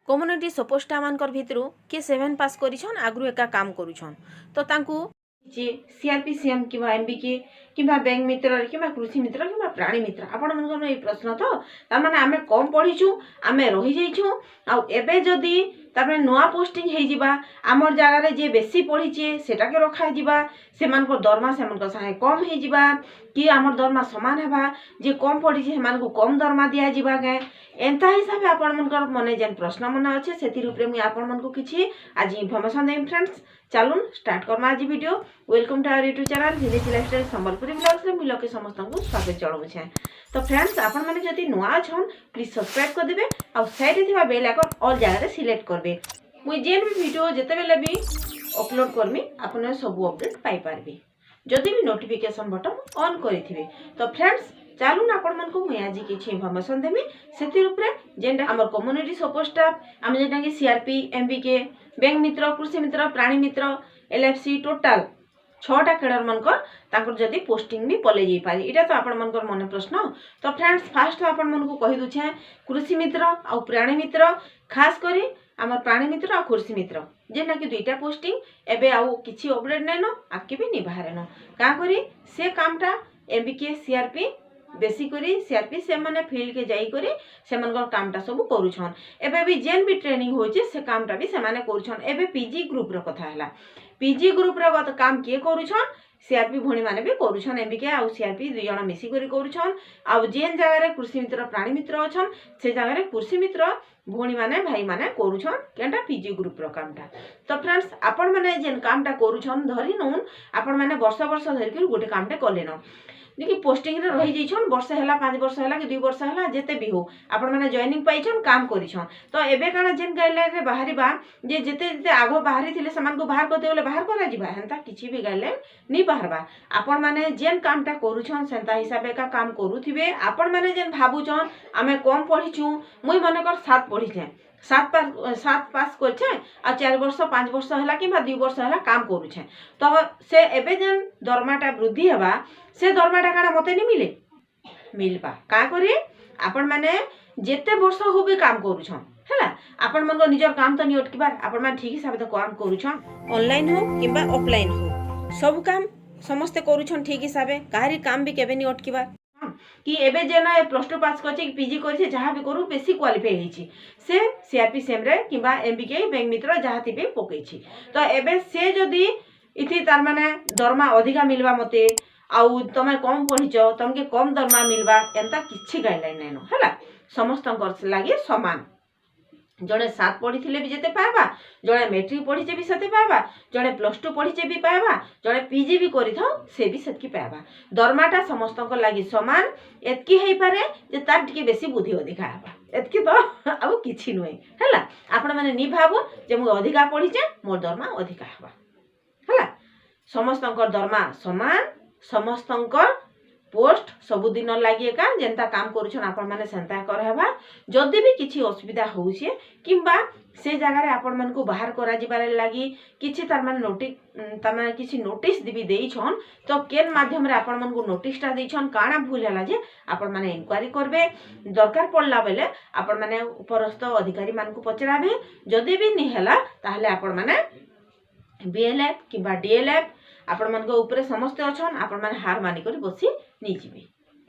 Community support staff मानकर भितरु किए 7 पास करिछन आगु एका काम करूछन तो तांकू सीआरपी सीएम कि एमबीके कि बैंक मित्र कि कृषि मित्र कि प्राणी मित्र आपण मन ये प्रश्न तो तार माने आमे कम पढ़ीचु आमे रही जाइछु आ एबे जदी तार नुआ पोस्टिंग हो जिबा आमर जगह रे जे बेसी पढ़ीचे सेटा के रखा जिबा सेमान को दरमा सेमान को साहे कम हो जिबा कि आमर दरमा समान हेबा जे कम पढ़ीचे सेमान को कम दरमा दिया जिबा के एंता हिसाब से आपण मनकर मने जेन प्रश्न मन अच्छे से रूप में आपण मन को किछि आज इनफॉरमेशन देम फ्रेंड्स चलून स्टार्ट करमा आज video. Welcome to our YouTube channel village lifestyle Sambalpuri blogs रे मिलो के समस्त को स्वागत जणाउ छे। तो फ्रेंड्स आपण माने जति नुआ छन प्लीज सब्सक्राइब कर देबे और साइड थिबा बेल आइकन ऑल जगह रे सिलेक्ट करबे मुई जेन भी वीडियो जते बेले भी अपलोड करमी आपण सब अपडेट पाई पारबे जदि भी नोटिफिकेशन बटन ऑन करिथिबे। तो फ्रेंड्स चलून आपण मन को मैं आज किछि इनफॉरमेशन देमी सेति ऊपर जेंडा हमर कम्युनिटी सपोर्ट स्टाफ हम जेटा कि सीआरपी एमबीके बैंक मित्र कृषि मित्र प्राणी मित्र एलएफसी टोटल 6टा कैडर मनकर ताकर जदी पोस्टिंग भी पले जाई पारी इटा तो आपण मनकर मन प्रश्न। तो फ्रेंड्स फास्ट आपण मन को कहि दुछे कृषि मित्र और प्राणी मित्र खास करी हमर प्राणी मित्र और कृषि मित्र जेना कि दुईटा पोस्टिंग एबे आउ किछि अपडेट नै न आके भी नि बाहर न का करी से कामटा एमबीके सीआरपी बेसी करी सीआरपी से माने फील्ड के जाई करी से मनकर कामटा सब करूछन एबे भी जेन भी ट्रेनिंग होचे से कामटा भी से माने करूछन। एबे पीजी ग्रुप रो कथा हला पीजी ग्रुप रो गत काम के करूछन सीआरपी भणी माने भी करूछन एमबीके आ सीआरपी दुई जण मिसी करी करूछन आ जेन जगह रे कृषि मित्र प्राणी मित्र अछन से जगह रे कृषि मित्र भणी माने भाई माने करूछन केनटा पीजी ग्रुप रो कामटा। तो फ्रेंड्स आपण माने जेन कामटा करूछन धरि नउन आपण माने वर्ष वर्ष धरि के गोटे कामटे कलेन देखि पोस्टिंग रे रही जइछन वर्ष हैला 5 वर्ष हैला कि 2 वर्ष हैला जेते भी हो आपण माने जॉइनिंग पाइछन काम करिछन। तो एबे काना जेन गाइडलाइन रे बाहरीबा जे जेते जेते आगो बाहरी थिले समान को बाहर करते बोले बाहर करा जिबा हेंता किछि भी गाइडलाइन नि बाहरबा आपण माने जेन कामटा करूछन सेंता हिसाबे का काम करूथिबे। आपण माने जेन भाबुछन आमे कम पढिछु मुई माने कर 7 पढिछे 7 पास करछे आ 4 वर्ष 5 वर्ष हैला कि 2 वर्ष हैला काम करूछे तो से एबे जेन दरमाटा वृद्धि हेबा से दरमाटा काना मते नि मिलबा का करी आपण माने जेते वर्ष हो भी काम करूछन हैला आपण मन को निजर काम तो नि अटकीबार आपण माने ठीक हिसाब से काम करूछन ऑनलाइन हो किबा ऑफलाइन हो सब काम समस्त करूछन ठीक हिसाबे काहरी काम भी केबे नि अटकीबार कि एबे जेना प्लस 2 पास करछे कि पीजी करछे जहां भी करू बेसी क्वालिफाई हेछि से सीआरपी सेम रे किबा एमबीके बैंक मित्र जहां थिबे पकेछि तो एबे से जदी इथि तार माने दरमा अधिका मिलबा मते आउ तमे कम पढिचो तमके कम दरमा मिलबा एंता किछि गाइडलाइन नैनो हला समस्तंकर लागि समान जड़े 7 पढ़ी थिले भी जेते पाएबा जड़े मैट्रिक पढ़ीचे भी सेते पाएबा जड़े प्लस 2 पढ़ीचे भी पाएबा जड़े पीजी भी करि थाउ से भी सेतकी पाएबा दरमाटा समस्तंक लागि समान एतकी हेई पारे जे तार टिके बेसी बुद्धि अधिका हेबा एतकी तो अब किछि नुए हला आपण माने नि भाबो जे मु अधिका पढ़ीचे मोर दरमा अधिका हेबा हला समस्तंकर दरमा समान समस्तंकर पोस्ट सबु दिन लागि का जेंता काम करूछन आपण माने सेंता करहबा जदी भी किछि असुविधा होउछे किबा से जगह रे आपण मन को बाहर करा जिबार लागि किछि तार माने किछि नोटिस दिबी देइछन तो केन माध्यम रे आपण मन को नोटिस ता देइछन काना भूल हला जे आपण माने इंक्वायरी करबे दरकार पड़ला बेले आपण माने उपरस्थ अधिकारी मान को पचराबे जदी भी नि हला ताहले आपण माने बीएलएफ किबा डीएलएफ आपण मन को ऊपर समस्त अछन आपण माने हार मानी करी बसी नि जिबे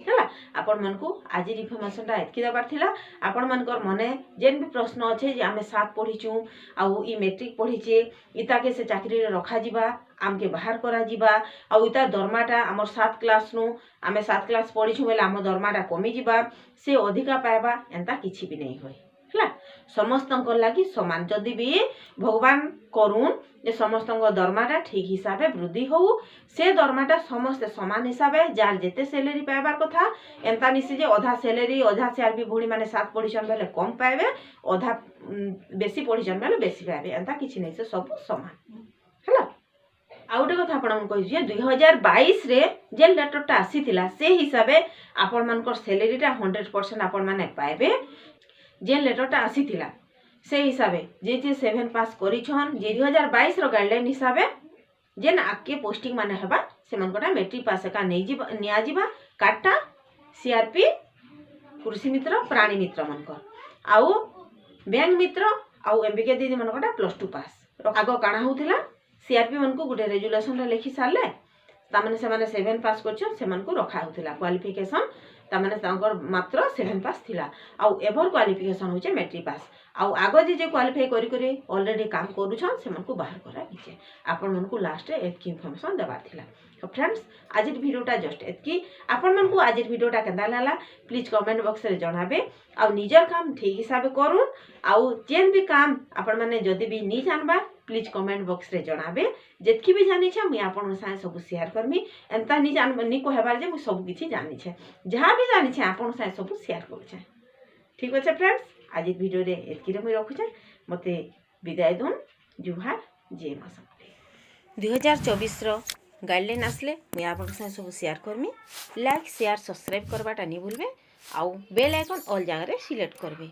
हला आपण मन को आज इन्फॉर्मेशन ता एतकी दबार थिला आपण मन कर मने जेन भी प्रश्न अच्छे जे आमे 7 पढिचू आउ ई मैट्रिक पढिचे इता के से चाकरी रे रखा जिबा आमके बाहर करा जिबा आउ इता दरमाटा हमर 7 क्लास नु आमे 7 क्लास पढिचू बेले हमर दरमाटा कमी जिबा से अधिका पाएबा एंता किछि भी नै होय हला समस्तंकर लागि समान जदी भी भगवान करून जे समस्तंकर दरमाटा ठीक हिसाबे वृद्धि हो से दरमाटा समस्त समान हिसाबे जार जेते सैलरी पाइबार कथा एंता निसे जे आधा सैलरी आधा सीआरपी भूणी माने 7 पढिछन बेले कम पाइबे आधा बेसी पढिछन बेले बेसी पाइबे एंता किछि नै से सब समान हला आ उटे कथा आपण कहि जे 2022 रे जे लेटरटा आसीथिला से हिसाबे आपण मानकर सैलरीटा 100% आपण माने पाइबे जे लेटरटा आसीथिला से हिसाबे जे 7 पास करिछन जे 2022 रो गाइडलाइन हिसाबे जेन आके पोस्टिंग माने हेबा से मनकोटा मैट्रिक पास का नै जिबा निया जिबा काटा सीआरपी कृषि मित्र प्राणी मित्र मनकर आउ बैंक मित्र आउ एमबीके दीदी मनकटा +2 पास आग काଣା होउथिला सीआरपी मनकु गुटे रेजुलेशन रे लिखि सारले तामाने सेमाने 7 पास करछन सेमानकु रखा होउथिला क्वालिफिकेशन तामाने तांकर मात्र 7 पास थिला आउ एभर क्वालिफिकेशन होचे मैट्रिक पास आउ आगो जे क्वालिफाई करी करी ऑलरेडी काम करूछन सेमानकु बाहर करा दिचे आपन मनकु लास्ट रे एतकी इन्फॉर्मेशन देबार थिला। तो फ्रेंड्स आज वीडियोटा जस्ट एतकी आपण मनकु आज वीडियोटा केनदा लागला प्लीज कमेंट बॉक्स रे जणाबे आउ निजर काम ठीक हिसाब करू आउ जेन भी काम आपण माने जदी भी नी जानबा प्लीज कमेंट बॉक्स रे जणाबे जेतकी भी जानि छ मैं आपण साथे सब शेयर करमी एंता नी जान नी कहबार जे मैं सब किछि जानि छ जहां भी जानि छ आपण साथे सब शेयर करू छ। ठीक अछि फ्रेंड्स आज वीडियो रे एतकी रे मैं रखु छ मते विदाय दोन जुहार जय मां समले 2024 रो गाइडलाइन आसले मैं आपन साथे सब शेयर करमी लाइक शेयर सब्सक्राइब करबाटा नी भूलबे आउ बेल आइकन ऑल जगह रे सिलेक्ट करबे।